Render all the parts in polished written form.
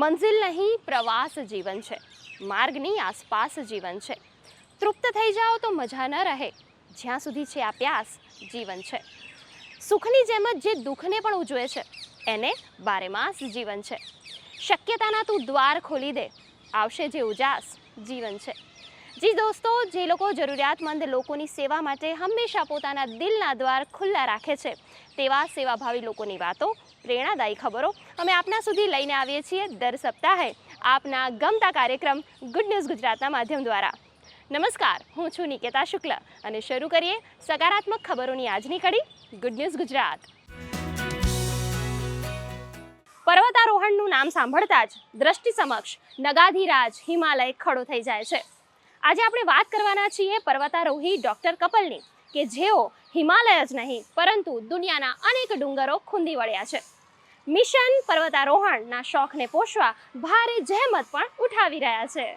મંઝિલ નહીં પ્રવાસ જીવન છે, માર્ગની આસપાસ જીવન છે. તૃપ્ત થઈ જાઓ તો મજા ન રહે, જ્યાં સુધી છે આ પ્યાસ જીવન છે. સુખની જેમ જ જે દુઃખને પણ ઉજવે છે એને બારેમાસ જીવન છે. શક્યતાના તું દ્વાર ખોલી દે, આવશે જે ઉજાસ જીવન છે. જી દોસ્તો, જે લોકો જરૂરિયાતમંદ લોકોની સેવા માટે હંમેશા પોતાના દિલના દ્વાર ખુલ્લા રાખે છે તેવા સેવાભાવી લોકોની વાતો, પ્રેરણાદાયી ખબરો અમે આપના સુધી લઈને આવીએ છીએ દર સપ્તાહે આપના ગમતા કાર્યક્રમ ગુડ ન્યૂઝ ગુજરાતના માધ્યમ દ્વારા. નમસ્કાર, હું છું નિકેતા શુક્લ અને શરૂ કરીએ સકારાત્મક ખબરોની આજની કડી ગુડ ન્યૂઝ ગુજરાત. પર્વતારોહણનું નામ સાંભળતા જ દ્રષ્ટિ સમક્ષ નગાધિરાજ હિમાલય ખડો થઈ જાય છે. આજે આપણે વાત કરવાના છીએ પર્વતારોહી ડોક્ટર કપલની, કે જેઓ હિમાલય જ નહીં પરંતુ દુનિયાના અનેક ડુંગરો ખૂંદી વળ્યા છે. મિશન પર્વતારોહણના શોખને પોષવા ભારે જહેમત પણ ઉઠાવી રહ્યા છે.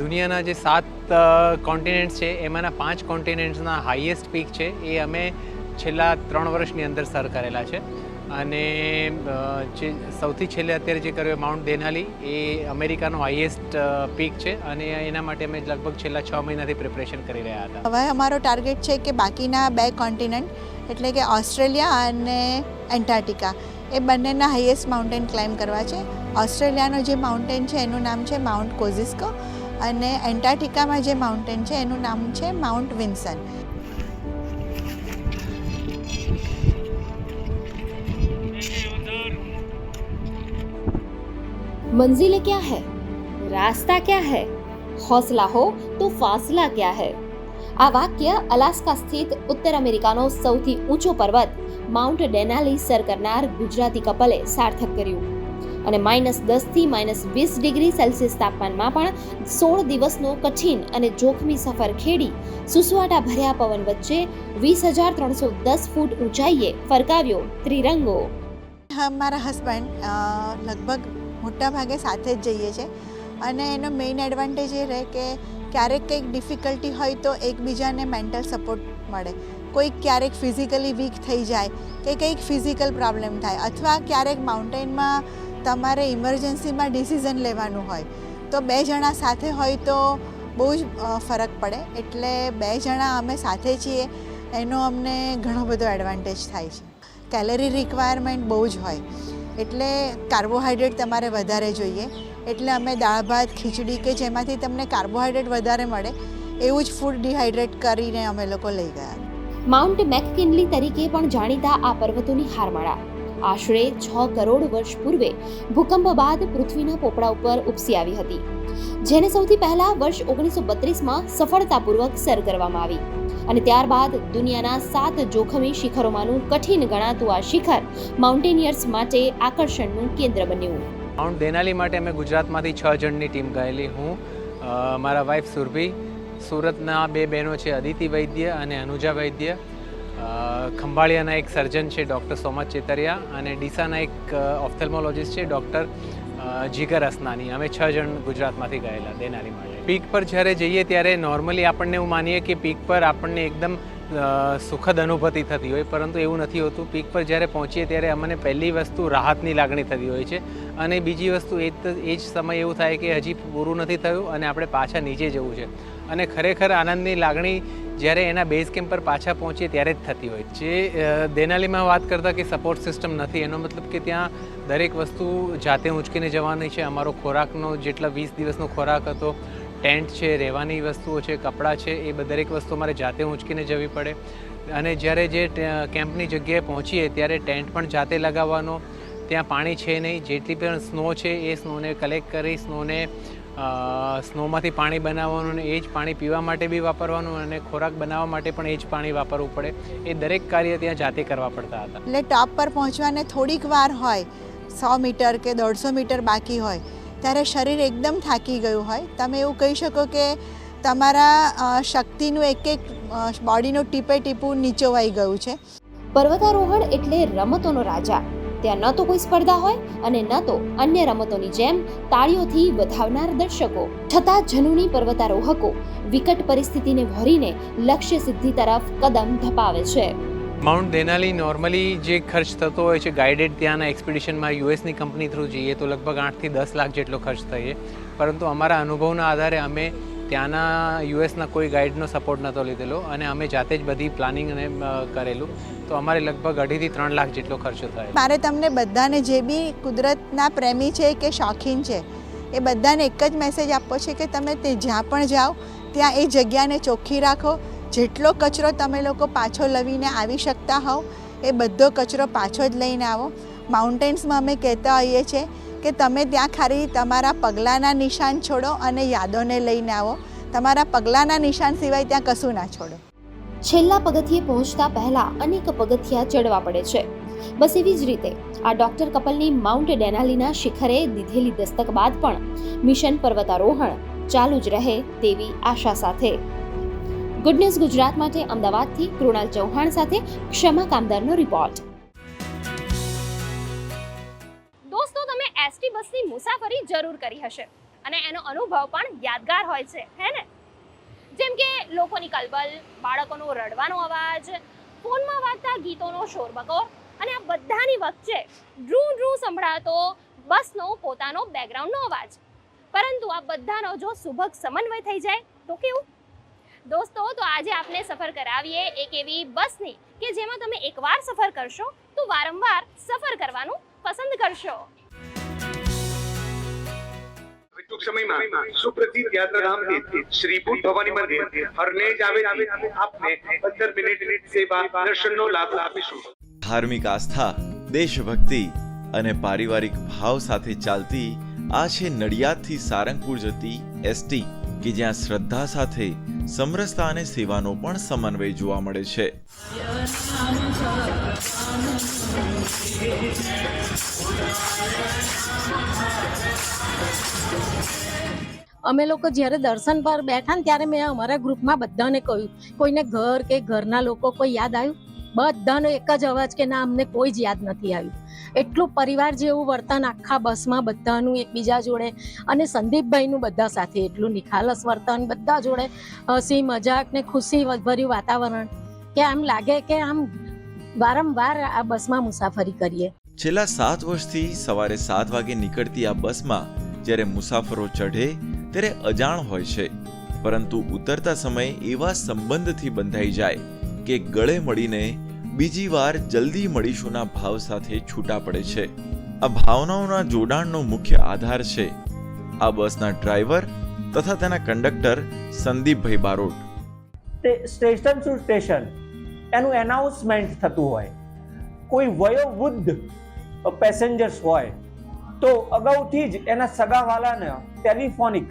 દુનિયાના જે 7 કોન્ટિનેન્ટ્સ છે એમાંના 5 કોન્ટિનેન્ટ્સના હાઈએસ્ટ પીક છે એ અમે છેલ્લા 3 વર્ષની અંદર સર કરેલા છે. અને જે સૌથી છેલ્લે અત્યારે જે કર્યો માઉન્ટ દેનાલી એ અમેરિકાનો હાઈએસ્ટ પીક છે અને એના માટે અમે લગભગ છેલ્લા 6 મહિનાથી પ્રિપરેશન કરી રહ્યા હતા. હવે અમારો ટાર્ગેટ છે કે બાકીના 2 કોન્ટિનેન્ટ એટલે કે ઓસ્ટ્રેલિયા અને એન્ટાર્ક્ટિકા એ બંનેના હાઈએસ્ટ માઉન્ટેન ક્લાઇમ્બ કરવા છે. ઓસ્ટ્રેલિયાનો જે માઉન્ટેન છે એનું નામ છે માઉન્ટ કોઝિસ્કો અને એન્ટાર્ક્ટિકામાં જે માઉન્ટેન છે એનું નામ છે માઉન્ટ વિન્સન. मंजिलें क्या है, रास्ता क्या है, हौसला हो तो फासला क्या है. આ વાક્ય અલાસ્કા સ્થિત ઉત્તર અમેરિકાનો સૌથી ઊંચો પર્વત માઉન્ટ ડેનાલી સર કરનાર ગુજરાતી કપલે સાર્થક કર્યું અને -10 થી -20 ડિગ્રી સેલ્સિયસ તાપમાનમાં પણ 16 દિવસનો કઠિન અને જોખમી સફર ખેડી સુસવાટા ભર્યા પવન વચ્ચે 20,310 ફૂટ ઊંચાઈએ ફરકાવ્યો ત્રિરંગો. મારા હસબન્ડ લગભગ મોટા ભાગે સાથે જ જઈએ છીએ અને એનો મેઇન એડવાન્ટેજ એ રહે કે ક્યારેક કંઈક ડિફિકલ્ટી હોય તો એકબીજાને મેન્ટલ સપોર્ટ મળે. કોઈક ક્યારેક ફિઝિકલી વીક થઈ જાય કે કંઈક ફિઝિકલ પ્રોબ્લેમ થાય અથવા ક્યારેક માઉન્ટેનમાં તમારે ઇમરજન્સીમાં ડિસિઝન લેવાનું હોય તો 2 જણા સાથે હોય તો બહુ જ ફરક પડે. એટલે 2 જણા અમે સાથે છીએ એનો અમને ઘણો બધો એડવાન્ટેજ થાય છે. કેલરી રિક્વાયરમેન્ટ બહુ જ હોય એટલે કાર્બોહાઈડ્રેટ તમારે વધારે જોઈએ એટલે અમે દાળ ભાત ખીચડી કે જેમાંથી તમને કાર્બોહાઈડ્રેટ વધારે મળે એવું જ ફૂડ ડિહાઈડ્રેટ કરીને અમે લોકો લઈ ગયા. માઉન્ટ મેકકિનલી તરીકે પણ જાણીતા આ પર્વતોની હારમાળા આશરે 6 કરોડ વર્ષ પૂર્વે ભૂકંપ બાદ પૃથ્વીના પોપડા ઉપર ઉપસી આવી હતી, જેને સૌથી પહેલા વર્ષ 1932માં સફળતાપૂર્વક સર કરવામાં આવી અને ત્યારબાદ દુનિયાના 7 જોખમી શિખરોમાંનું કઠિન ગણાતું આ શિખર માઉન્ટેનિયર્સ માટે આકર્ષણનું કેન્દ્ર બન્યું. માઉન્ટ દેનાલી માટે અમે ગુજરાતમાંથી 6 જણની ટીમ ગયેલી. હું, મારા વાઈફ સુરભી, સુરતના 2 બહેનો છે અદિતિ વૈદ્ય અને અનુજા વૈદ્ય, ખંભાળિયાના એક સર્જન છે ડૉક્ટર સોમા ચેતરિયા અને ડીસાના એક ઓફથેલ્મોલોજીસ્ટ છે ડૉક્ટર જીગર અસનાની. અમે 6 જણ ગુજરાતમાંથી ગયેલા દેનાલી માટે. પીક પર જ્યારે જઈએ ત્યારે નોર્મલી આપણને એવું માનીએ કે પીક પર આપણને એકદમ સુખદ અનુભૂતિ થતી હોય, પરંતુ એવું નથી હોતું. પીક પર જ્યારે પહોંચીએ ત્યારે અમને પહેલી વસ્તુ રાહતની લાગણી થતી હોય છે અને બીજી વસ્તુ એ જ સમય એવું થાય કે હજી પૂરું નથી થયું અને આપણે પાછા નીચે જવું છે. અને ખરેખર આનંદની લાગણી જ્યારે એના બેઝ કેમ્પ પર પાછા પહોંચીએ ત્યારે જ થતી હોય. જે દેનાલીમાં વાત કરતા કે સપોર્ટ સિસ્ટમ નથી, એનો મતલબ કે ત્યાં દરેક વસ્તુ જાતે ઊંચકીને જવાની છે. અમારો ખોરાકનો જેટલા 20 દિવસનો ખોરાક હતો, ટેન્ટ છે, રહેવાની વસ્તુઓ છે, કપડાં છે, એ દરેક વસ્તુ અમારે જાતે ઊંચકીને જવી પડે. અને જ્યારે જે કેમ્પની જગ્યાએ પહોંચીએ ત્યારે ટેન્ટ પણ જાતે લગાવવાનો. ત્યાં પાણી છે નહીં, જેટલી પણ સ્નો છે એ સ્નોને કલેક્ટ કરી સ્નોમાંથી પાણી બનાવવાનું અને એ જ પાણી પીવા માટે બી વાપરવાનું અને ખોરાક બનાવવા માટે પણ એ જ પાણી વાપરવું પડે. એ દરેક કાર્ય ત્યાં જાતે કરવા પડતા હતા. એટલે ટોપ પર પહોંચવાને થોડીક વાર હોય, 100 મીટર કે 150 મીટર બાકી હોય ત્યારે શરીર એકદમ થાકી ગયું હોય. તમે એવું કહી શકો કે તમારા શક્તિનું એક બોડીનું ટીપે ટીપું નીચોવાઈ ગયું છે. પર્વતારોહણ એટલે રમતોનો રાજા, ત્યાં ન તો કોઈ સ્પર્ધા હોય અને ન તો અન્ય રમતોની જેમ તાળીઓથી વધાવનાર દર્શકો. છતાં જનૂની પર્વતારોહકો વિકટ પરિસ્થિતિને ભરીને લક્ષ્ય સિદ્ધિ તરફ કદમ ધપાવે છે. માઉન્ટ દેનાલી નોર્મલી જે ખર્ચ થતો હોય છે ગાઈડેડ ત્યાંના એક્સપિડિશનમાં યુએસની કંપની થ્રુ જઈએ તો લગભગ 8 થી 10 લાખ જેટલો ખર્ચ થઈએ, પરંતુ અમારા અનુભવના આધારે અમે ત્યાંના યુએસના કોઈ ગાઈડનો સપોર્ટ નહોતો લીધેલો અને અમે જાતે જ બધી પ્લાનિંગ અને કરેલું, તો અમારે લગભગ 2.5 થી 3 લાખ જેટલો ખર્ચો થાય. મારે તમને બધાને જે બી કુદરતના પ્રેમી છે કે શોખીન છે એ બધાને એક જ મેસેજ આપવો છે કે તમે તે જ્યાં પણ જાઓ ત્યાં એ જગ્યાને ચોખ્ખી રાખો. જેટલો કચરો તમે લોકો પાછો લવીને આવી શકતા હોવ એ બધો કચરો પાછો જ લઈને આવો. માઉન્ટેન્સમાં અમે કહેતા હોઈએ છીએ કે તમે ત્યાં ખાલી તમારા પગલાંના નિશાન છોડો અને યાદોને લઈને આવો. તમારા પગલાંના નિશાન સિવાય ત્યાં કશું ના છોડો. છેલ્લા પગથિયે પહોંચતા પહેલા અનેક પગથિયા ચડવા પડે છે. બસ એવી જ રીતે આ ડોક્ટર કપલની માઉન્ટ ડેનાલીના શિખરે દીધેલી દસ્તક બાદ પણ મિશન પર્વતારોહણ ચાલુ જ રહે તેવી આશા સાથે. ગુડ ન્યૂઝ ગુજરાત માટે અમદાવાદથી કૃણાલ ચૌહાણ સાથે ક્ષમા કામદારનો રિપોર્ટ. દોસ્તો, તમે એસટી બસની મુસાફરી જરૂર કરી હશે અને એનો અનુભવ પણ યાદગાર હોય છે, હે ને? જેમ કે લોકોની કલબલ, બાળકોનો રડવાનો અવાજ, ફોનમાં વાગતા ગીતોનો શોરબકોર અને આ બધાની વચ્ચે ડ્રૂ ડ્રૂ સંભળાતો બસનો પોતાનો બેકગ્રાઉન્ડનો અવાજ. પરંતુ આ બધાનો જો સુભગ સમન્વય થઈ જાય તો કેવું? દોસ્તો, તો આજે આપને સફર કરાવીએ એક એવી બસની કે જેમાં તમે એકવાર સફર કરશો તો વારંવાર સફર કરવાનું પસંદ કરશો. ટૂંક સમયમાં સુપ્રસિદ્ધ યાત્રાધામ શ્રી ભૂત ભવાની મંદિર હરનેજ આવેથી આપને 15 મિનિટ સેવા દર્શનનો લાભ આપીશું. ધાર્મિક આસ્થા, દેશભક્તિ અને પારિવારિક ભાવ સાથે ચાલતી આ છે નડિયાદથી સારંગપુર જતી એસટી, કે જ્યાં શ્રદ્ધા સાથે સમરસતા અને સેવાનો પણ સમન્વય જોવા મળે છે. અમે લોકો જ્યારે દર્શન પર બેઠા ને ત્યારે મેં અમારા ગ્રુપમાં બધાને કહ્યું, કોઈને ઘર કે ઘરના લોકો કોઈ યાદ આવ્યું? બધાનો એક જ અવાજ કે ના, અમને કોઈ જ યાદ નથી આવ્યું. એટલું પરિવાર જેવું વર્તન આખા બસમાં બધાનું એકબીજા જોડે, અને સંદીપભાઈનું બધા સાથે એટલું નિખાલસ વર્તન, બધા જોડે હસી મજાક ને ખુશી ભર્યું વાતાવરણ કે આમ લાગે કે આમ વારંવાર આ બસમાં મુસાફરી કરીએ. છેલ્લા 7 વર્ષથી સવારે 7 વાગે નીકળતી આ બસમાં જ્યારે મુસાફરો ચઢે ત્યારે અજાણ હોય છે, પરંતુ ઉતરતા સમયે એવા સંબંધથી બંધાઈ જાય કે ગળે મળીને બીજી વાર જલ્દી મળીશુંના ભાવ સાથે છૂટા પડે છે. આ ભાવનાઓના જોડાણનો મુખ્ય આધાર છે આ બસના ડ્રાઈવર તથા તેના કંડક્ટર સંદીપભાઈ બારોટ. સ્ટેશન ટુ સ્ટેશન એનું એનાઉન્સમેન્ટ થતું હોય, કોઈ વયોવૃદ્ધ પેસેન્જર્સ હોય તો અગાઉથી જ એના સગાવાલાને ટેલિફોનિક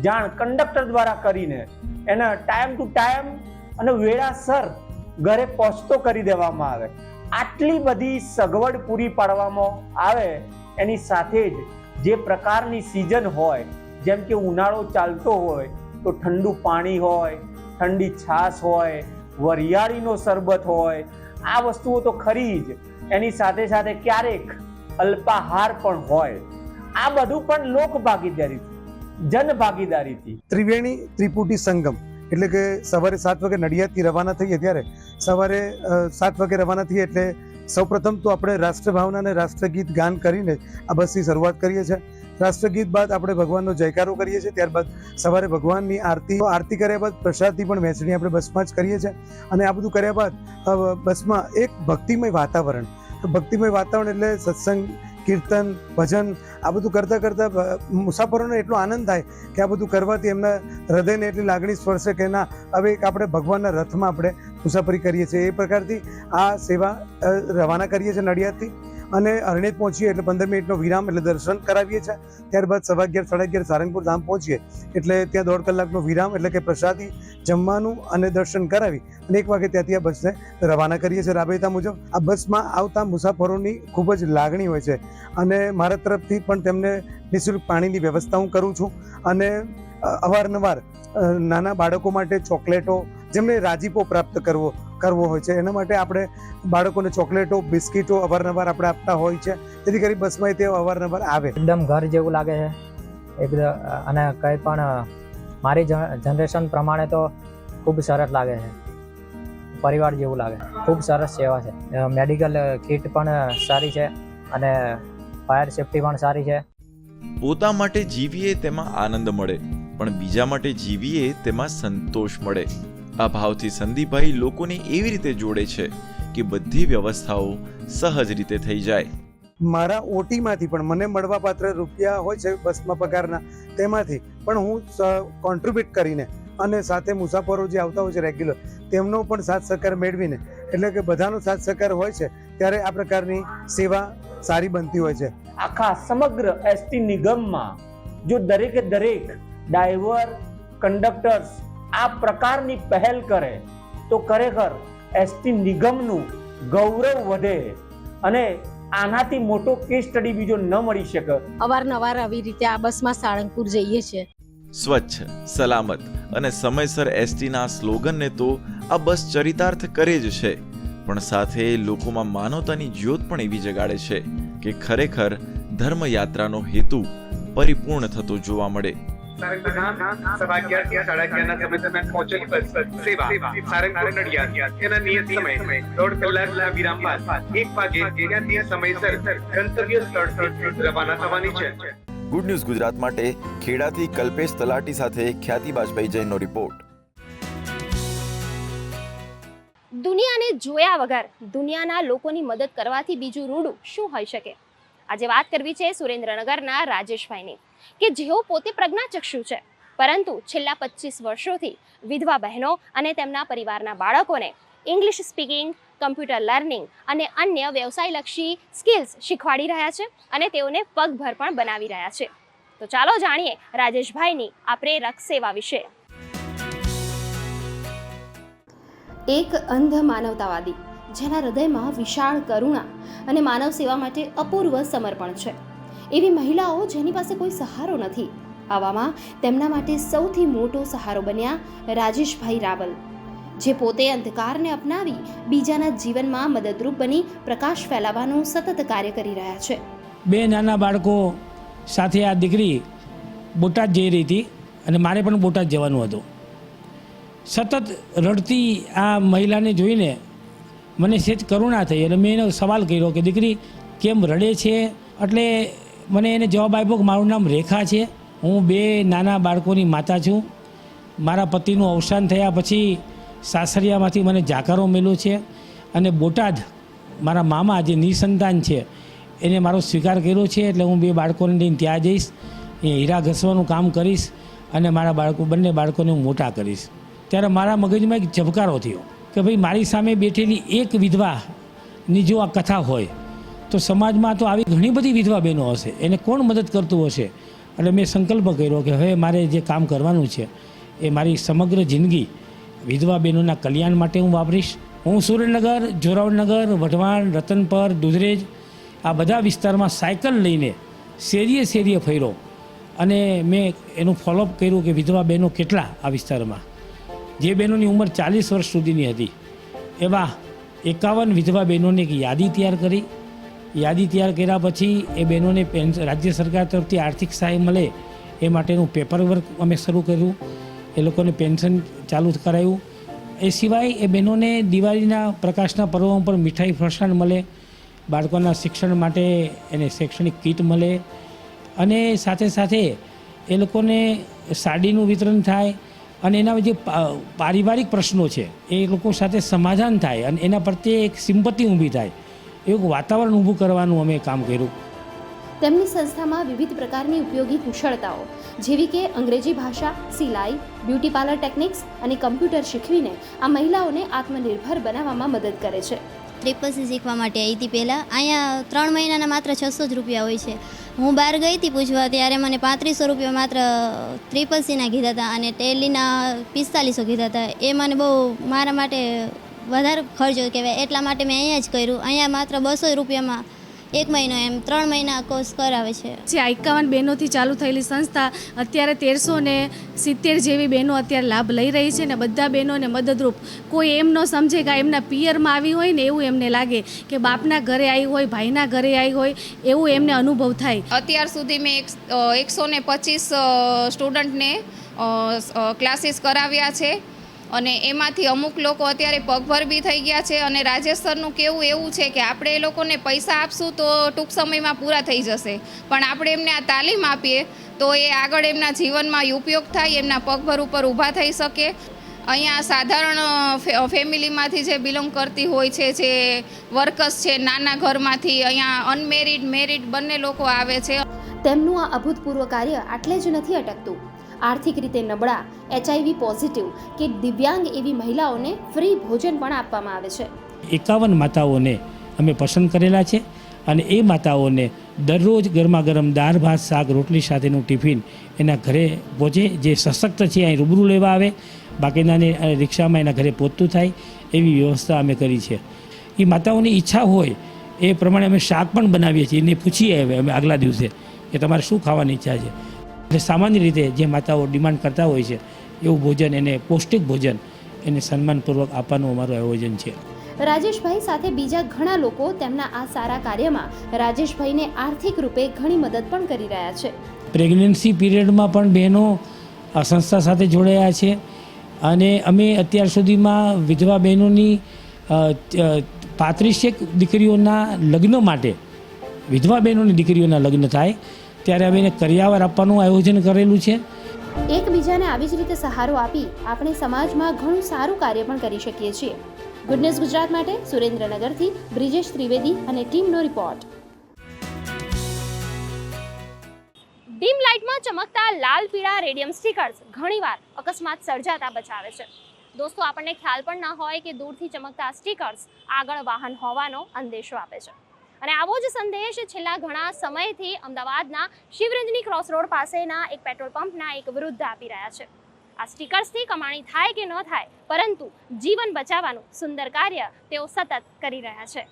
જાણ કંડક્ટર દ્વારા કરીને એના ટાઈમ ટુ ટાઈમ અને વેળાસર ઘરે પહોંચતો કરી દેવામાં આવે. આટલી બધી સગવડ પૂરી પાડવામાં આવે. એની સાથે જ જે પ્રકારની સિઝન હોય, જેમ કે ઉનાળો ચાલતો હોય તો ઠંડુ પાણી હોય, ઠંડી છાશ હોય, વરિયાળીનો શરબત હોય, આ વસ્તુઓ તો ખરી જ. એની સાથે સાથે ક્યારેક અલ્પાહાર પણ હોય. આ બધું પણ લોક ભાગીદારીથી, જન ભાગીદારીથી. ત્રિવેણી ત્રિપુટી સંગમ એટલે કે સવારે 7 વાગે નડિયાદથી રવાના થઈએ ત્યારે સવારે 7 વાગે રવાના થઈએ એટલે સૌપ્રથમ તો આપણે રાષ્ટ્રભાવના અને રાષ્ટ્રગીત ગાન કરીને આ બસની શરૂઆત કરીએ છીએ. રાષ્ટ્રગીત બાદ આપણે ભગવાનનો જયકારો કરીએ છીએ. ત્યારબાદ સવારે ભગવાનની આરતી કર્યા બાદ પ્રસાદની પણ વહેંચણી આપણે બસમાં જ કરીએ છીએ. અને આ બધું કર્યા બાદ બસમાં એક ભક્તિમય વાતાવરણ એટલે સત્સંગ, કીર્તન, ભજન આ બધું કરતાં કરતાં મુસાફરોને એટલો આનંદ થાય કે આ બધું કરવાથી એમના હૃદયને એટલી લાગણી સ્પર્શે કે ના, હવે એક આપણે ભગવાનના રથમાં આપણે મુસાફરી કરીએ છીએ. એ પ્રકારથી આ સેવા રવાના કરીએ છીએ નડિયાદથી. અને અરણેજ પહોંચીએ એટલે 15 મિનિટનો વિરામ એટલે દર્શન કરાવીએ છીએ. ત્યારબાદ 11:15 સાડા 11 સારંગપુર ધામ પહોંચીએ એટલે ત્યાં 1.5 કલાકનો વિરામ એટલે કે પ્રસાદી, જમવાનું અને દર્શન કરાવી અને 1 વાગે ત્યાંથી આ બસને રવાના કરીએ છીએ. રાબેતા મુજબ આ બસમાં આવતા મુસાફરોની ખૂબ જ લાગણી હોય છે અને મારા તરફથી પણ તેમને નિઃશુલ્ક પાણીની વ્યવસ્થા હું કરું છું. અને અવારનવાર નાના બાળકો માટે ચોકલેટો, જેમને રાજીપો પ્રાપ્ત કરવો કરવો હોય છે. એના માટે આપણે બાળકોને ચોકલેટો, બિસ્કીટો અવારનવાર આપણે આપતા હોય છે, જેથી કરી બસમાં તે અવારનવાર આવે. એકદમ ઘર જેવું લાગે છે એકદમ, અને કંઈ પણ મારી જનરેશન પ્રમાણે તો ખૂબ સરસ લાગે છે, પરિવાર જેવું લાગે. ખૂબ સરસ સેવા છે. મેડિકલ કિટ પણ સારી છે અને ફાયર સેફટી પણ સારી છે. પોતા માટે જીવીએ તેમાં આનંદ મળે, પણ બીજા માટે જીવીએ તેમાં સંતોષ મળે. આ ભાવથી સંદીપભાઈ લોકોને એવી રીતે જોડે છે કે બધી વ્યવસ્થાઓ સહજ રીતે થઈ જાય. મારા ઓટીમાંથી પણ મને મળવાપાત્ર રૂપિયા હોય છે બસમાં પગારના, તેમાંથી પણ હું કોન્ટ્રીબ્યુટ કરીને અને સાથે મુસાફરો જે આવતા હોય છે રેગ્યુલર, તેમનો પણ સાથ સહકાર મેળવીને, એટલે કે બધાનો સાથ સહકાર હોય છે ત્યારે આ પ્રકારની સેવા સારી બનતી હોય છે. આખા સમગ્ર એસટી નિગમમાં જો દરેકે દરેક ડ્રાઈવર, કંડક્ટર્સ આ પ્રકારની પહેલ કરે તો ખરેખર એસટી નિગમનું ગૌરવ વધે અને આનાથી મોટો કેસ સ્ટડી બીજો ન મળી શકે. અવારનવાર આવી રીતે આ બસમાં સાળંગપુર જઈએ છીએ. સ્વચ્છ, સલામત અને સમયસર એસટીના સ્લોગનને તો આ બસ ચરિતાર્થ કરે જ છે, પણ સાથે લોકોમાં માનવતાની જ્યોત પણ એવી જગાડે છે કે ખરેખર ધર્મયાત્રાનો હેતુ પરિપૂર્ણ થતો જોવા મળે. સારંગપુરના સવા 11 થી 11:30 ના સમય દરમિયાન પહોંચેલી બસ સેવા સારંગપુર નડિયાદ તેના નિયત સમય 1.5 કલાકના વિરામ બાદ 1 વાગે ત્યાંથી સમયસર ગંતવ્ય સ્થળ રવાના થવાની છે. ગુડ ન્યૂઝ ગુજરાત માટે ખેડાથી કલ્પેશ તલાટી સાથે ખ્યાતિ બાજપાઈ જૈનનો રિપોર્ટ. દુનિયાને જોયા વગર દુનિયાના લોકોની મદદ કરવાથી બીજું રૂડું શું હોઈ શકે? આજે વાત કરવી છે સુરેન્દ્રનગરના રાજેશભાઈની, કે જેઓ પોતે પ્રજ્ઞાચક્ષુ છે, પરંતુ છેલ્લા 25 વર્ષોથી વિધવા બહેનો અને તેમના પરિવારના બાળકોને ઇંગ્લિશ સ્પીકિંગ, કમ્પ્યુટર લર્નિંગ અને અન્ય વ્યવસાયલક્ષી સ્કિલ્સ શીખવાડી રહ્યા છે અને તેઓને પગભર પણ બનાવી રહ્યા છે. તો ચાલો જાણીએ રાજેશભાઈની આ પ્રેરક સેવા વિશે. એક અંધ માનવતાવાદી જેના હૃદયમાં વિશાળ કરુણા અને માનવ સેવા માટે અપૂર્વ સમર્પણ છે, એવી મહિલાઓ જેની પાસે કોઈ સહારો નથી, આવામાં તેમના માટે સૌથી મોટો સહારો બન્યા રાજેશભાઈ રાવલ, જે પોતે અંધકારને અપનાવી બીજાના જીવનમાં મદદરૂપ બની પ્રકાશ ફેલાવવાનું સતત કાર્ય કરી રહ્યા છે. 2 નાના બાળકો સાથે આ દીકરી બોટાદ જઈ રહી હતી અને મારે પણ બોટાદ જવાનું હતું. સતત રડતી આ મહિલાને જોઈને મને સહેજ કરુણા થઈ અને મેં એનો સવાલ કર્યો કે દીકરી કેમ રડે છે? એટલે મને એને જવાબ આપ્યો કે મારું નામ રેખા છે, હું 2 નાના બાળકોની માતા છું. મારા પતિનું અવસાન થયા પછી સાસરિયામાંથી મને જાકારો મળ્યો છે અને બોટાદ મારા મામા જે નિસંતાન છે એને મારો સ્વીકાર કર્યો છે, એટલે હું 2 બાળકોને લઈને ત્યાં જઈશ, એ હીરા ઘસવાનું કામ કરીશ અને મારા બંને બાળકોને હું મોટા કરીશ. ત્યારે મારા મગજમાં એક ઝબકારો થયો કે ભાઈ મારી સામે બેઠેલી એક વિધવાની જો આ કથા હોય તો સમાજમાં તો આવી ઘણી બધી વિધવા બહેનો હશે, એને કોણ મદદ કરતું હશે? એટલે મેં સંકલ્પ કર્યો કે હવે મારે જે કામ કરવાનું છે એ મારી સમગ્ર જિંદગી વિધવા બહેનોના કલ્યાણ માટે હું વાપરીશ. હું સુરેન્દ્રનગર, જોરાવનગર, વઢવાણ, રતનપર, દુધરેજ આ બધા વિસ્તારમાં સાયકલ લઈને શેરીએ શેરીએ ફર્યો અને મેં એનું ફોલોઅપ કર્યું કે વિધવા બહેનો કેટલા આ વિસ્તારમાં. જે બહેનોની ઉંમર 40 વર્ષ સુધીની હતી એવા 51 વિધવા બહેનોની એક યાદી તૈયાર કરી. યાદી તૈયાર કર્યા પછી એ બહેનોને રાજ્ય સરકાર તરફથી આર્થિક સહાય મળે એ માટેનું પેપર વર્ક અમે શરૂ કર્યું, એ લોકોને પેન્શન ચાલુ કરાયું. એ સિવાય એ બહેનોને દિવાળીના પ્રકાશના પર્વ પર મીઠાઈ ફરસાણ મળે, બાળકોના શિક્ષણ માટે એને શૈક્ષણિક કીટ મળે અને સાથે સાથે એ લોકોને સાડીનું વિતરણ થાય અને એના જે પારિવારિક પ્રશ્નો છે એ લોકો સાથે સમાધાન થાય અને એના પ્રત્યે એક સિમ્પતિ ઊભી થાય એવું વાતાવરણ ઊભું કરવાનું અમે કામ કર્યું. તેમની સંસ્થામાં વિવિધ પ્રકારની ઉપયોગી કુશળતાઓ જેવી કે અંગ્રેજી ભાષા, સિલાઈ, બ્યુટી પાર્લર ટેકનિક્સ અને કમ્પ્યુટર શીખવીને આ મહિલાઓને આત્મનિર્ભર બનાવવામાં મદદ કરે છે. ટ્રિપલ સી શીખવા માટે આવી હતી પહેલાં. અહીંયા 3 મહિનાના માત્ર 600 જ રૂપિયા હોય છે. હું બહાર ગઈ હતી પૂછવા, ત્યારે મને 3500 રૂપિયા માત્ર ટ્રિપલ સીના કીધા હતા અને ટેલીના 4500 કીધા હતા. એ મને બહુ મારા માટે વધારે ખર્ચો કહેવાય, એટલા માટે મેં અહીંયા જ કર્યું. અહીંયા માત્ર 200 રૂપિયામાં 1 મહિનો એમ 3 મહિના કોર્સ કરાવે છે. જે 51 બહેનોથી ચાલુ થયેલી સંસ્થા અત્યારે 1370 જેવી બહેનો અત્યારે લાભ લઈ રહી છે ને બધા બહેનોને મદદરૂપ. કોઈ એમ ન સમજે કે એમના પિયરમાં આવી હોય ને એવું એમને લાગે કે બાપના ઘરે આવી હોય, ભાઈના ઘરે આવી હોય એવું એમને અનુભવ થાય. અત્યાર સુધી મેં 125 સ્ટુડન્ટને ક્લાસીસ કરાવ્યા છે અને એમાંથી અમુક લોકો અત્યારે પગભર બી થઈ ગયા છે. અને રાજેશ સરનું કહેવું એવું છે કે આપણે એ લોકોને પૈસા આપશું તો ટૂંક સમયમાં પૂરા થઈ જશે, પણ આપણે એમને આ તાલીમ આપીએ તો એ આગળ એમના જીવનમાં ઉપયોગ થાય, એમના પગભર ઉપર ઊભા થઈ શકે. અહીંયા સાધારણ ફેમિલીમાંથી જે બિલોંગ કરતી હોય છે, જે વર્કર્સ છે, નાના ઘરમાંથી અહીંયા અનમેરિડ મેરિડ બંને લોકો આવે છે. તેમનું આ અભૂતપૂર્વ કાર્ય આટલે જ નથી અટકતું. આર્થિક રીતે નબળા, HIV પોઝિટિવ કે દિવ્યાંગ એવી મહિલાઓને ફ્રી ભોજન પણ આપવામાં આવે છે. 51 માતાઓને અમે પસંદ કરેલા છે અને એ માતાઓને દરરોજ ગરમા ગરમ દાળ ભાત શાક રોટલી સાથેનું ટિફિન એના ઘરે પહોંચે. જે સશક્ત છે અહીં રૂબરૂ લેવા આવે, બાકીનાને રિક્ષામાં એના ઘરે પહોંચતું થાય એવી વ્યવસ્થા અમે કરી છે. એ માતાઓની ઈચ્છા હોય એ પ્રમાણે અમે શાક પણ બનાવીએ છીએ. એને પૂછીએ અમે આગલા દિવસે કે તમારે શું ખાવાની ઈચ્છા છે. એટલે સામાન્ય રીતે જે માતાઓ ડિમાન્ડ કરતા હોય છે એવું ભોજન, એને પૌષ્ટિક ભોજન એને સન્માનપૂર્વક આપવાનું અમારું આયોજન છે. રાજેશભાઈ સાથે બીજા ઘણા લોકો તેમના આ સારા કાર્યમાં રાજેશભાઈને આર્થિક રૂપે ઘણી મદદ પણ કરી રહ્યા છે. પ્રેગ્નન્સી પીરિયડમાં પણ બહેનો આ સંસ્થા સાથે જોડાયા છે અને અમે અત્યાર સુધીમાં વિધવા બહેનોની 35 દીકરીઓના લગ્ન માટે, વિધવા બહેનોની દીકરીઓના લગ્ન થાય ત્યારે અમે એને કરિયાવર આપવાનું આયોજન કરેલું છે. એકબીજાને આવી જ રીતે સહારો આપી આપણે સમાજમાં ઘણું સારું કાર્ય પણ કરી શકીએ છીએ. ગુડ ન્યૂઝ ગુજરાત માટે સુરેન્દ્રનગરથી બ્રિજેશ ત્રિવેદી અને ટીમનો રિપોર્ટ. ડીમ લાઇટમાં ચમકતા લાલ પીળા રેડિયમ સ્ટીકર્સ ઘણીવાર અકસ્માત સર્જાતા બચાવે છે. દોસ્તો, આપણને ખ્યાલ પણ ના હોય કે દૂરથી ચમકતા સ્ટીકર્સ આગળ વાહન હોવાનો અંદેશો આપે છે. અને આવો જ સંદેશ છેલ્લા ઘણા સમયથી અમદાવાદના શિવરંજની ક્રોસ રોડ પાસેના એક પેટ્રોલ પંપના એક વૃદ્ધ આપી રહ્યા છે. આ સ્ટીકર્સથી કમાણી થાય કે ન થાય, પરંતુ જીવન બચાવવાનું સુંદર કાર્ય તેઓ સતત કરી રહ્યા છે.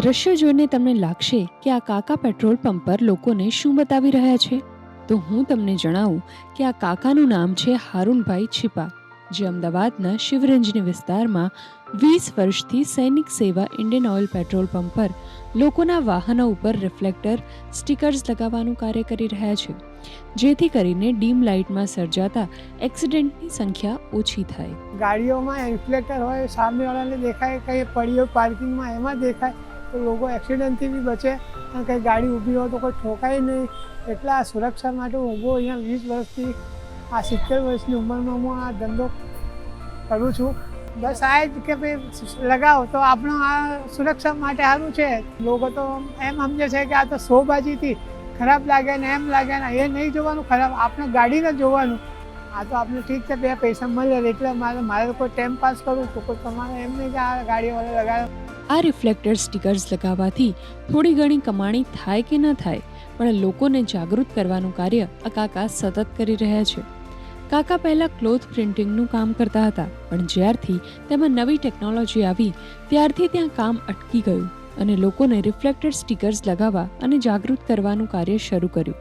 દ્રશ્ય જોઈને તમને લાગશે કે આ કાકા પેટ્રોલ પંપ પર લોકોને શું બતાવી રહ્યા છે, તો હું તમને જણાવું કે આ કાકાનું નામ છે હારૂનભાઈ છીપા, જે અમદાવાદના શિવરંજની વિસ્તારમાં 20 વર્ષથી સૈનિક સેવા ઇન્ડિયન ઓઇલ પેટ્રોલ પંપ પર લોકોના વાહનો ઉપર રિફ્લેક્ટર સ્ટીકર્સ લગાવવાનું કાર્ય કરી રહ્યા છે, જેથી કરીને ડીમ લાઇટમાં સર્જાતા એક્સિડન્ટની સંખ્યા ઓછી થાય. ગાડીઓમાં રિફ્લેક્ટર હોય, સામેવાળાને દેખાય, કંઈ પડ્યો પાર્કિંગમાં એમાં દેખાય તો લોકો એક્સિડન્ટથી બી બચે અને કંઈ ગાડી ઊભી હોય તો કોઈ ઠોકાય નહીં. એટલે આ સુરક્ષા માટે ઊભો અહીંયા 20 વર્ષથી આ 70 વર્ષની ઉંમરમાં હું આ ધંધો કરું છું. બસ આ જ કે ભાઈ લગાવો તો આપણો આ સુરક્ષા માટે સારું છે. લોકો તો એમ સમજે છે કે આ તો શોબાજીથી ખરાબ લાગે ને એમ લાગે ને, એ નહીં જોવાનું ખરાબ, આપણે ગાડીને જોવાનું. આ તો આપણે ઠીક છે, 2 પૈસા મળે એટલે મારે કોઈ ટાઈમ પાસ કરવું તો કોઈ તમારે એમ નહીં કે આ ગાડીવાળા લગાવે. આ રિફ્લેક્ટર સ્ટીકર્સ લગાવવાથી થોડી ઘણી કમાણી થાય કે ન થાય, પણ લોકોને જાગૃત કરવાનું કાર્ય આ કાકા સતત કરી રહ્યા છે. કાકા પહેલાં ક્લોથ પ્રિન્ટિંગનું કામ કરતા હતા, પણ જ્યારથી તેમાં નવી ટેકનોલોજી આવી ત્યારથી ત્યાં કામ અટકી ગયું અને લોકોને રિફ્લેક્ટર સ્ટીકર્સ લગાવવા અને જાગૃત કરવાનું કાર્ય શરૂ કર્યું.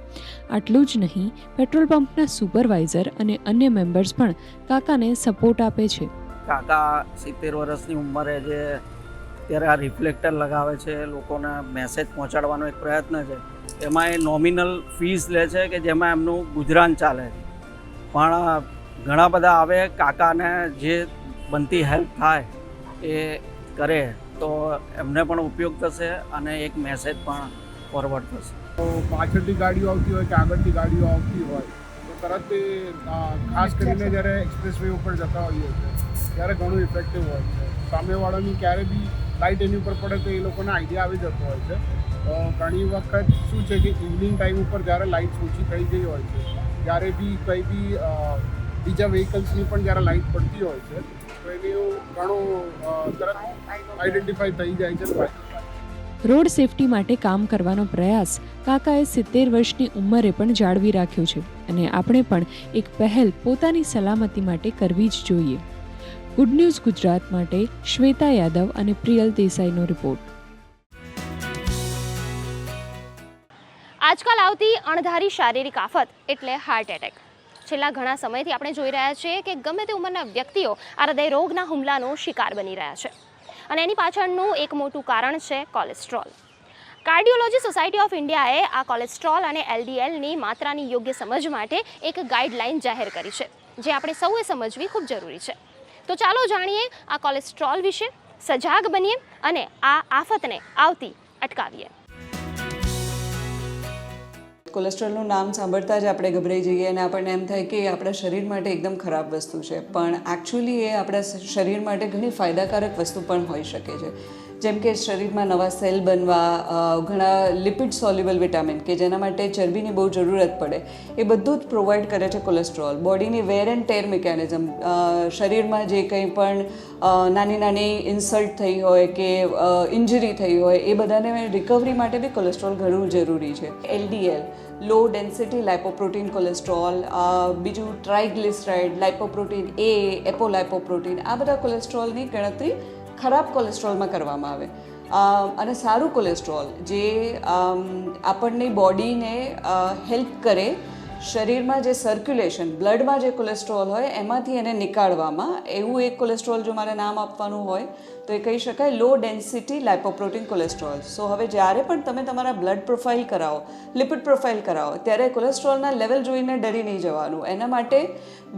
આટલું જ નહીં, પેટ્રોલ પંપના સુપરવાઇઝર અને અન્ય મેમ્બર્સ પણ કાકાને સપોર્ટ આપે છે. કાકા 70 વર્ષની ઉંમરે જે અત્યારે આ રિફ્લેક્ટર લગાવે છે, લોકોને મેસેજ પહોંચાડવાનો એક પ્રયત્ન છે. એમાં એ નોમિનલ ફીસ લે છે કે જેમાં એમનું ગુજરાન ચાલે છે. પણ ઘણા બધા આવે, કાકાને જે બનતી હેલ્પ થાય એ કરે તો એમને પણ ઉપયોગ થશે અને એક મેસેજ પણ ફોરવર્ડ થશે. તો પાછળથી ગાડીઓ આવતી હોય કે આગળથી ગાડીઓ આવતી હોય તો તરત ખાસ કરીને જ્યારે એક્સપ્રેસ વે ઉપર જતા હોઈએ છીએ ત્યારે ઘણું ઇફેક્ટિવ હોય છે. સામેવાળાની ક્યારે બી લાઇટ એની ઉપર પડે તો એ લોકોને આઈડિયા આવી જતો હોય છે. ઘણી વખત શું છે કે ઇવનિંગ ટાઈમ ઉપર જ્યારે લાઇટ્સ ઓછી થઈ ગઈ હોય છે, જ્યારે બી કંઈ બી બીજા વ્હીકલ્સની પણ જ્યારે લાઇટ પડતી હોય છે તો એનું ઘણું તરત આઈડેન્ટિફાઈ થઈ જાય છે. રોડ સેફટી માટે કામ કરવાનો પ્રયાસ કાકાએ 70 વર્ષની ઉંમરે પણ જાળવી રાખ્યો છે અને આપણે પણ એક પહેલ પોતાની સલામતી માટે કરવી જ જોઈએ. ગુડ ન્યૂઝ ગુજરાત માટે શ્વેતા યાદવ અને પ્રિયલ દેસાઈનો રિપોર્ટ. આજકાલ આવતી અણધારી શારીરિક આફત એટલે હાર્ટ એટેક. છેલ્લા ઘણા સમયથી આપણે જોઈ રહ્યા છીએ કે ગમે તે ઉંમરના વ્યક્તિઓ આ હૃદયરોગના હુમલાનો શિકાર બની રહ્યા છે અને એની પાછળનું એક મોટું કારણ છે કોલેસ્ટ્રોલ. કાર્ડિયોલોજી સોસાયટી ઓફ ઇન્ડિયાએ આ કોલેસ્ટ્રોલ અને એલડીએલની માત્રાની યોગ્ય સમજ માટે એક ગાઈડલાઇન જાહેર કરી છે, જે આપણે સૌએ સમજવી ખૂબ જરૂરી છે. તો ચાલો જાણીએ આ કોલેસ્ટ્રોલ વિશે, સજાગ બનીએ અને આ આફતને આવતી અટકાવીએ. કોલેસ્ટ્રોલનું નામ સાંભળતા જ આપણે ગભરાઈ જઈએ અને આપણને એમ થાય કે એ આપણા શરીર માટે એકદમ ખરાબ વસ્તુ છે, પણ એકચ્યુઅલી એ આપણા શરીર માટે ઘણી ફાયદાકારક વસ્તુ પણ હોઈ શકે છે. જેમ કે શરીરમાં નવા સેલ બનવા, ઘણા લિપિડ સોલ્યુબલ વિટામિન કે જેના માટે ચરબીની બહુ જરૂરત પડે, એ બધું જ પ્રોવાઈડ કરે છે કોલેસ્ટ્રોલ. બોડીની વેર એન્ડ ટેર મિકેનિઝમ, શરીરમાં જે કંઈ પણ નાની નાની ઇન્સલ્ટ થઈ હોય કે ઇન્જરી થઈ હોય એ બધાને રિકવરી માટે બી કોલેસ્ટ્રોલ ઘણું જરૂરી છે. એલડીએલ, લો ડેન્સિટી લાઇપોપ્રોટીન કોલેસ્ટ્રોલ, બીજું ટ્રાઇગ્લિસરાઇડ, લાઇપોપ્રોટીન એ, એપોલાઇપોપ્રોટીન, આ બધા કોલેસ્ટ્રોલની ગણતરી ખરાબ કોલેસ્ટ્રોલમાં કરવામાં આવે. અને સારું કોલેસ્ટ્રોલ જે આપણની બોડીને હેલ્પ કરે, શરીરમાં જે સર્ક્યુલેશન, બ્લડમાં જે કોલેસ્ટ્રોલ હોય એમાંથી એને નીકાળવામાં, એવું એક કોલેસ્ટ્રોલ જો મારે નામ આપવાનું હોય તો એ કહી શકાય લો ડેન્સિટી લાઇપોપ્રોટીન કોલેસ્ટ્રોલ. સો હવે જ્યારે પણ તમે તમારા બ્લડ પ્રોફાઇલ કરાવો, લિપિડ પ્રોફાઇલ કરાવો, ત્યારે કોલેસ્ટ્રોલના લેવલ જોઈને ડરી નહીં જવાનું. એના માટે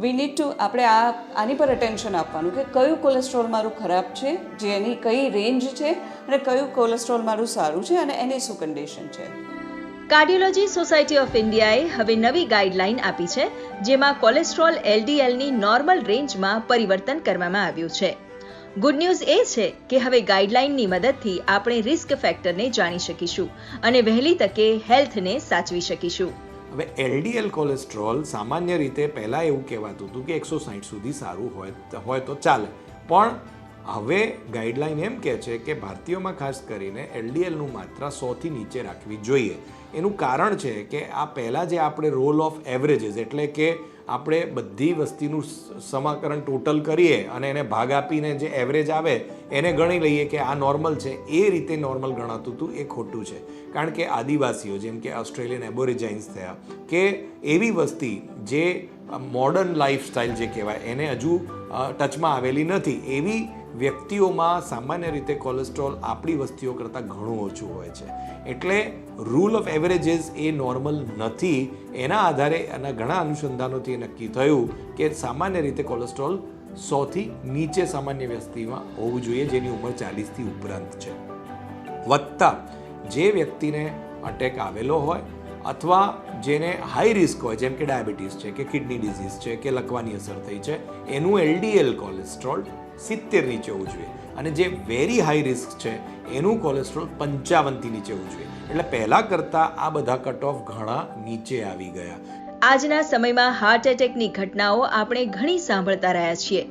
વી નીડ ટુ આપણે આની પર અટેન્શન આપવાનું કે કયું કોલેસ્ટ્રોલ મારું ખરાબ છે, જેની કઈ રેન્જ છે, અને કયું કોલેસ્ટ્રોલ મારું સારું છે અને એની શું કન્ડિશન છે. કાર્ડિયોલોજી સોસાયટી ઓફ ઇન્ડિયાએ હવે નવી ગાઈડલાઈન આપી છે, જેમાં કોલેસ્ટ્રોલ એલડીએલની નોર્મલ રેન્જમાં પરિવર્તન કરવામાં આવ્યું છે. ગુડ ન્યૂઝ એ છે કે હવે ગાઈડલાઈનની મદદથી આપણે રિસ્ક ફેક્ટરને જાણી શકીશું અને વહેલી તકે હેલ્થને સાચવી શકીશું. હવે એલડીએલ કોલેસ્ટ્રોલ સામાન્ય રીતે પહેલાં એવું કહેવાતું હતું કે 160 સુધી સારું હોય તો ચાલે, પણ હવે ગાઈડલાઈન એમ કહે છે કે ભારતીયોમાં ખાસ કરીને એલડીએલનું માત્રા 100થી નીચે રાખવી જોઈએ. એનું કારણ છે કે આ પહેલાં જે આપણે રોલ ઓફ એવરેજીસ, એટલે કે આપણે બધી વસ્તીનું સમાકરણ ટોટલ કરીએ અને એને ભાગ આપીને જે એવરેજ આવે એને ગણી લઈએ કે આ નોર્મલ છે, એ રીતે નોર્મલ ગણાતું હતું, એ ખોટું છે. કારણ કે આદિવાસીઓ જેમ કે ઓસ્ટ્રેલિયન એબોરિજાઇન્સ થયા કે એવી વસ્તી જે મોડર્ન લાઈફસ્ટાઈલ જે કહેવાય એને હજુ ટચમાં આવેલી નથી, એવી વ્યક્તિઓમાં સામાન્ય રીતે કોલેસ્ટ્રોલ આપણી વસ્તીઓ કરતાં ઘણું ઓછું હોય છે. એટલે rule of averages A normal નથી. એના આધારે એના ઘણા અનુસંધાનોથી નક્કી થયું કે સામાન્ય રીતે કોલેસ્ટ્રોલ 100થી નીચે સામાન્ય વસ્તીમાં હોવું જોઈએ, જેની ઉંમર 40થી ઉપરાંત છે. વત્તા જે વ્યક્તિને અટેક આવેલો હોય અથવા જેને હાઈ રિસ્ક હોય, જેમ કે ડાયાબિટીસ છે કે કિડની ડિઝીઝ છે કે લકવાની અસર થઈ છે, એનું એલડીએલ કોલેસ્ટ્રોલ 70 નીચે હોવું જોઈએ, અને જે વેરી હાઈ રિસ્ક છે એનું કોલેસ્ટ્રોલ 55થી નીચે હોવું જોઈએ. એટલે પહેલાં કરતાં આ બધા કટ ઓફ ઘણા નીચે આવી ગયા. આજના સમયમાં હાર્ટ એટેકની ઘટનાઓ આપણે ઘણી સાંભળતા રહ્યા છીએ.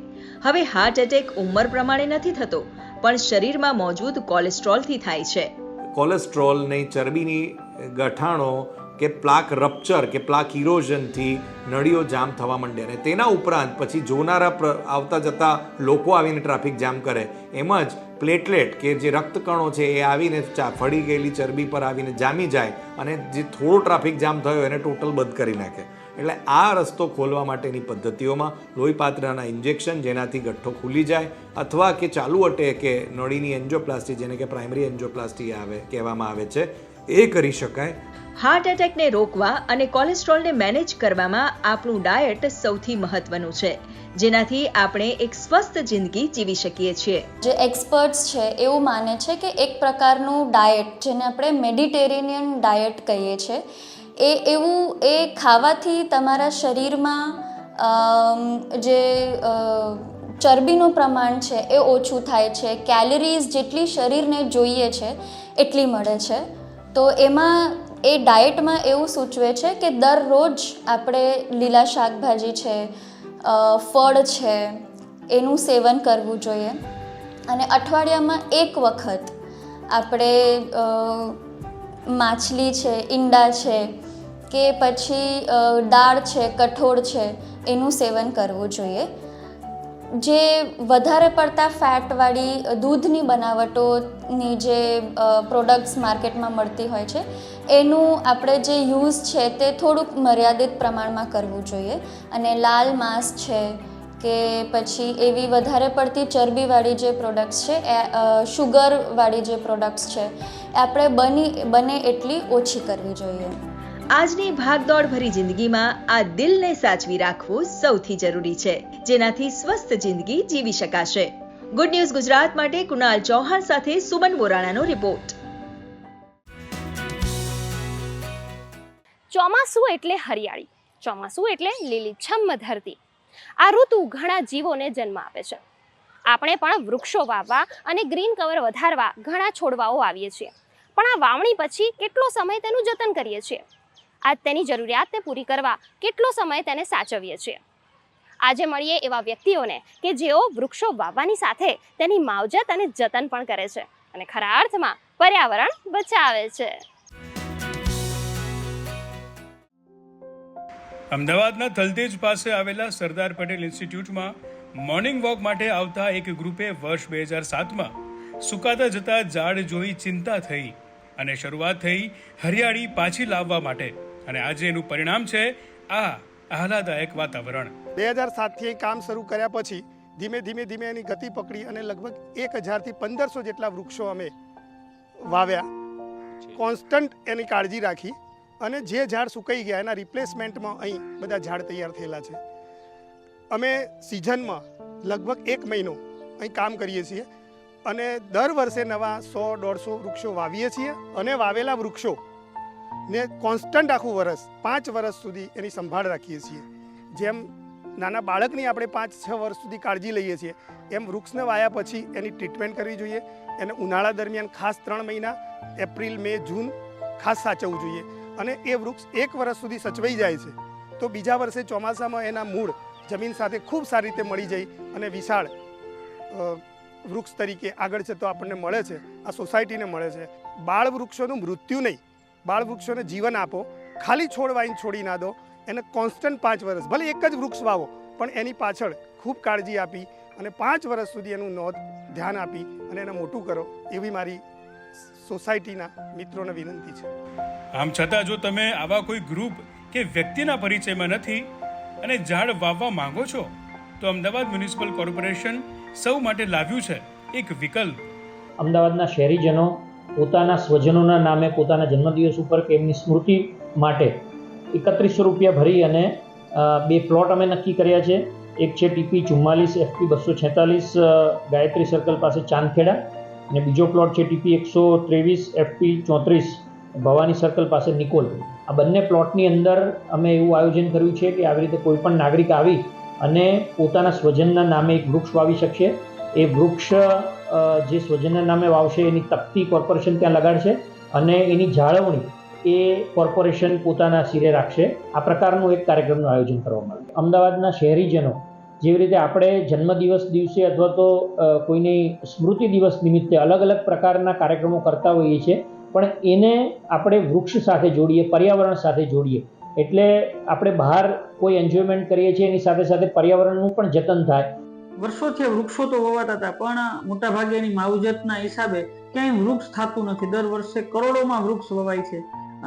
હવે હાર્ટ એટેક ઉંમર પ્રમાણે નથી થતો, પણ શરીરમાં મોજૂદ કોલેસ્ટ્રોલથી થાય છે. કોલેસ્ટ્રોલની ચરબીની ગઠાણો કે પ્લાક રપ્ચર કે પ્લાક ઇરોઝનથી નળીઓ જામ થવા માંડે, અને તેના ઉપરાંત પછી જોનારા આવતા જતા લોકો આવીને ટ્રાફિક જામ કરે. એમ જ પ્લેટલેટ કે જે રક્તકણો છે એ આવીને ફળી ગયેલી ચરબી પર આવીને જામી જાય અને જે થોડો ટ્રાફિક જામ થયો એને ટોટલ બંધ કરી નાખે. એટલે આ રસ્તો ખોલવા માટેની પદ્ધતિઓમાં લોહીપાત્રના ઇન્જેક્શન, જેનાથી ગઠ્ઠો ખુલી જાય, અથવા કે ચાલુ અટેકે નળીની એન્જિયોપ્લાસ્ટી, જેને કે પ્રાઇમરી એન્જિયોપ્લાસ્ટી કહેવામાં આવે છે, એ કરી શકાય. હાર્ટ એટેકને રોકવા અને કોલેસ્ટ્રોલને મેનેજ કરવામાં આપણું ડાયટ સૌથી મહત્વનું છે, જેનાથી આપણે એક સ્વસ્થ જિંદગી જીવી શકીએ છીએ. જે એક્સપર્ટ્સ છે એવું માને છે કે એક પ્રકારનું ડાયટ, જેને આપણે મેડિટેરેનિયન ડાયટ કહીએ છીએ, એ ખાવાથી તમારા શરીરમાં જે ચરબીનું પ્રમાણ છે એ ઓછું થાય છે, કેલરીઝ જેટલી શરીરને જોઈએ છે એટલી મળે છે. તો એમાં એ ડાયટમાં એવું સૂચવે છે કે દરરોજ આપણે લીલા શાકભાજી છે, ફળ છે, એનું સેવન કરવું જોઈએ, અને અઠવાડિયામાં એક વખત આપણે માછલી છે, ઈંડા છે કે પછી દાળ છે, કઠોળ છે, એનું સેવન કરવું જોઈએ. જે વધારે પડતા ફેટવાળી દૂધની બનાવટોની જે પ્રોડક્ટ્સ માર્કેટમાં મળતી હોય છે એનું આપણે જે યુઝ છે તે થોડુંક મર્યાદિત પ્રમાણમાં કરવું જોઈએ. અને લાલ માંસ છે કે પછી એવી વધારે પડતી ચરબીવાળી જે પ્રોડક્ટ્સ છે, શુગરવાળી જે પ્રોડક્ટ્સ છે એ આપણે બને એટલી ઓછી કરવી જોઈએ. આજની ભાગદોડ ભરી જિંદગીમાં આ દિલને સાચવી રાખવું સૌથી જરૂરી છે, જેનાથી સ્વસ્થ જિંદગી જીવી શકાશે. ગુડ ન્યૂઝ ગુજરાત માટે કુણાલ ચૌહાણ સાથે સુમન બોરાણાનો રિપોર્ટ. ચોમાસું એટલે હરિયાળી, ચોમાસું એટલે લીલીછમ ધરતી. આ ઋતુ ઘણા જીવોને જન્મ આપે છે. આપણે પણ વૃક્ષો વાવવા અને ગ્રીન કવર વધારવા ઘણા છોડવાઓ વાવીએ છીએ, પણ આ વાવણી પછી કેટલો સમય તેનું જતન કરીએ છીએ? આજ તેની જરૂરિયાતને પૂરી કરવા કેટલો સમય તેને સાચવીએ છીએ? આજે મળીએ એવા વ્યક્તિઓને કે જેઓ વૃક્ષો વાવવાની સાથે તેની માવજત અને જતન પણ કરે છે અને ખરા અર્થમાં પર્યાવરણ બચાવે છે. અમદાવાદના થલતેજ પાસે આવેલા સરદાર પટેલ ઇન્સ્ટિટ્યૂટમાં મોર્નિંગ વોક માટે આવતા એક ગ્રુપે વર્ષ 2007માં સુકાતા જતા ઝાડ જોઈ ચિંતા થઈ અને શરૂઆત થઈ હરિયાળી પાછી લાવવા માટે. અને આજે એનું પરિણામ છે આ આહલાદાયક વાતાવરણ. 2007થી કામ શરૂ કર્યા પછી ધીમે ધીમે એની ગતિ પકડી અને લગભગ 1000થી 1500 જેટલા વૃક્ષો અમે વાવ્યા. કોન્સ્ટન્ટ એની કાળજી રાખી અને જે ઝાડ સુકાઈ ગયા એના રિપ્લેસમેન્ટમાં અહીં બધા ઝાડ તૈયાર થયેલા છે. અમે સિઝનમાં લગભગ 1 મહિનો અહીં કામ કરીએ છીએ અને દર વર્ષે નવા 100-150 વૃક્ષો વાવીએ છીએ અને વાવેલા વૃક્ષો ને કોન્સ્ટન્ટ આખું વર્ષ 5 વર્ષ સુધી એની સંભાળ રાખીએ છીએ. જેમ નાના બાળકની આપણે 5-6 વર્ષ સુધી કાળજી લઈએ છીએ એમ વૃક્ષને વાયા પછી એની ટ્રીટમેન્ટ કરવી જોઈએ. એને ઉનાળા દરમિયાન ખાસ 3 મહિના એપ્રિલ, મે, જૂન ખાસ સાચવવું જોઈએ અને એ વૃક્ષ 1 વર્ષ સુધી સચવાઈ જાય છે તો બીજા વર્ષે ચોમાસામાં એના મૂળ જમીન સાથે ખૂબ સારી રીતે મળી જાય અને વિશાળ વૃક્ષ તરીકે આગળ છે તો આપણને મળે છે, આ સોસાયટીને મળે છે. બાળ વૃક્ષોનું મૃત્યુ નહીં, બાળ વૃક્ષોને જીવન આપો. ખાલી છોડ વાવીને છોડી ના દો, એને કોન્સ્ટન્ટ 5 વર્ષ, ભલે એક જ વૃક્ષ વાવો પણ એની પાછળ ખૂબ કાળજી આપી અને 5 વર્ષ સુધી એનું ધ્યાન આપી અને એને મોટું કરો, એવી મારી સોસાયટીના મિત્રોને વિનંતી છે. આમ છતાં જો તમે આવા કોઈ ગ્રુપ કે વ્યક્તિના પરિચયમાં નથી અને ઝાડ વાવવા માંગો છો તો અમદાવાદ મ્યુનિસિપલ કોર્પોરેશન સૌ માટે લાવ્યું છે એક વિકલ્પ. અમદાવાદના શહેરીજનો પોતાના સ્વજનોના નામે પોતાના જન્મદિવસ ઉપર કે એમની સ્મૃતિ માટે 3100 રૂપિયા ભરી અને 2 પ્લોટ અમે નક્કી કર્યા છે. એક છે TP 44 FP 246 ગાયત્રી સર્કલ પાસે ચાંદખેડા અને બીજો પ્લોટ છે TP 123 FP 34 ભવાની સર્કલ પાસે નિકોલ. આ બંને પ્લોટની અંદર અમે એવું આયોજન કર્યું છે કે આવી રીતે કોઈ પણ નાગરિક આવી અને પોતાના સ્વજનના નામે એક વૃક્ષ વાવી શકશે. એ વૃક્ષ જે સ્વજનના નામે વાવશે એની તકતી કોર્પોરેશન ત્યાં લગાડશે અને એની જાળવણી એ કોર્પોરેશન પોતાના સિરે રાખશે. આ પ્રકારનું એક કાર્યક્રમનું આયોજન કરવામાં આવ્યું. અમદાવાદના શહેરીજનો જેવી રીતે આપણે જન્મદિવસ દિવસે અથવા તો કોઈની સ્મૃતિ દિવસ નિમિત્તે અલગ અલગ પ્રકારના કાર્યક્રમો કરતા હોઈએ છીએ, પણ એને આપણે વૃક્ષ સાથે જોડીએ, પર્યાવરણ સાથે જોડીએ. એટલે આપણે બહાર કોઈ એન્જોયમેન્ટ કરીએ છીએ એની સાથે સાથે પર્યાવરણનું પણ જતન થાય. વર્ષોથી વૃક્ષો તો વવાતા હતા પણ મોટાભાગે એની માવજતના હિસાબે ક્યાંય વૃક્ષ થતું નથી. દર વર્ષે કરોડોમાં વૃક્ષ વવાય છે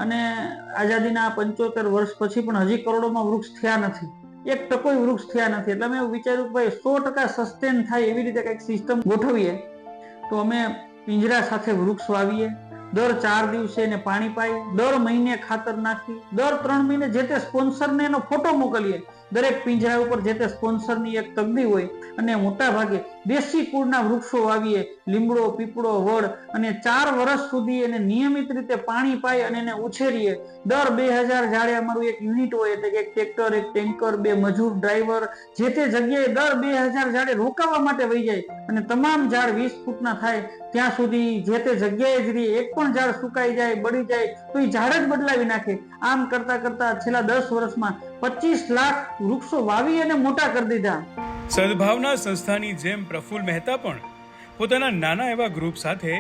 અને આઝાદીના 75 વર્ષ પછી પણ હજી કરોડોમાં વૃક્ષ થયા નથી, 1% વૃક્ષ થયા નથી. એટલે અમે એવું વિચાર્યું કે ભાઈ 100% સસ્ટેન થાય એવી રીતે કંઈક સિસ્ટમ ગોઠવીએ. તો અમે પિંજરા સાથે વૃક્ષ વાવીએ, દર 4 દિવસે એને પાણી પાઈ, દર મહિને ખાતર નાખી, દર 3 મહિને જે તે સ્પોન્સરને એનો ફોટો મોકલીએ. દરેક પિંજરા ઉપર જે તે સ્પોન્સરની એક તગડી હોય અને મોટા ભાગે દેશી કુળના વૃક્ષો વાવીએ, લીમડો, પીપળો, વડ, અને 4 વર્ષ સુધી એને નિયમિત રીતે પાણી પાઈ અને એને ઉછેરીએ. દર 2000 ઝાડે અમારું એક યુનિટ હોય, એટલે કે એક ટ્રેક્ટર, એક ટેન્કર, 2 મજૂર, ડ્રાઈવર જે તે જગ્યાએ દર 2000 ઝાડે રોકાવા માટે વહી જાય અને તમામ ઝાડ 20 ફૂટના થાય ત્યાં સુધી જે તે જગ્યાએ જ રહી. એક પણ ઝાડ સુકાઈ જાય, બળી જાય તો એ ઝાડ જ બદલાવી નાખે. આમ કરતા કરતા છેલ્લા 10 વર્ષમાં 25 લાખ વૃક્ષો વાવી અને મોટા કરી દીધા. સદભાવના સંસ્થાની જેમ પ્રફુલ્લ મહેતા પણ પોતાના નાના એવા ગ્રુપ સાથે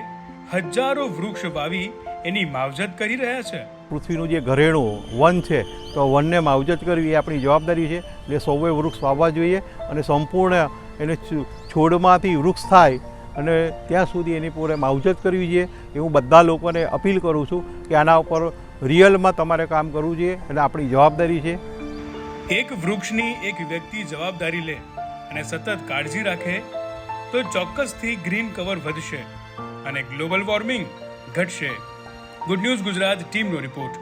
હજારો વૃક્ષ વાવી એની માવજત કરી રહ્યા છે. પૃથ્વીનું જે ઘરેણું વન છે તો વનને માવજત કરવી એ આપણી જવાબદારી છે. એટલે સૌએ વૃક્ષ વાવવા જોઈએ અને સંપૂર્ણ એને છોડમાંથી વૃક્ષ થાય અને ત્યાં સુધી એની પૂરે માવજત કરવી જોઈએ એ હું બધા લોકોને અપીલ કરું છું કે આના ઉપર રિયલમાં તમારે કામ કરવું જોઈએ અને આપણી જવાબદારી છે. એક વૃક્ષની એક વ્યક્તિ જવાબદારી લે અને સતત કાળજી રાખે તો ચોક્કસથી ગ્રીન કવર વધશે અને ગ્લોબલ વોર્મિંગ ઘટશે. ગુડ ન્યૂઝ ગુજરાત ટીમનો રિપોર્ટ.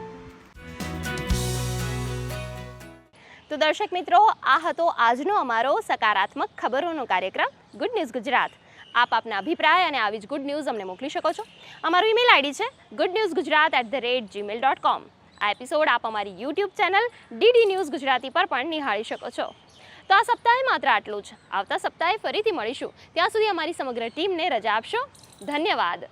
તો દર્શક મિત્રો, આ હતો આજનો અમારો સકારાત્મક ખબરોનો કાર્યક્રમ ગુડ ન્યૂઝ ગુજરાત. આપ આપના અભિપ્રાય અને આવી જ ગુડ ન્યૂઝ અમને મોકલી શકો છો. અમારું ઈમેલ આઈડી છે goodnewsgujarat@gmail.com. આ એપિસોડ આપ અમારી YouTube channel DD news Gujarati પર પણ નિહાળી શકો છો. તો આ સપ્તાહે માત્ર આટલું જ. આવતા સપ્તાહે ફરીથી મળીશું. ત્યાં સુધી અમારી સમગ્ર ટીમને રજા આપશો. ધન્યવાદ.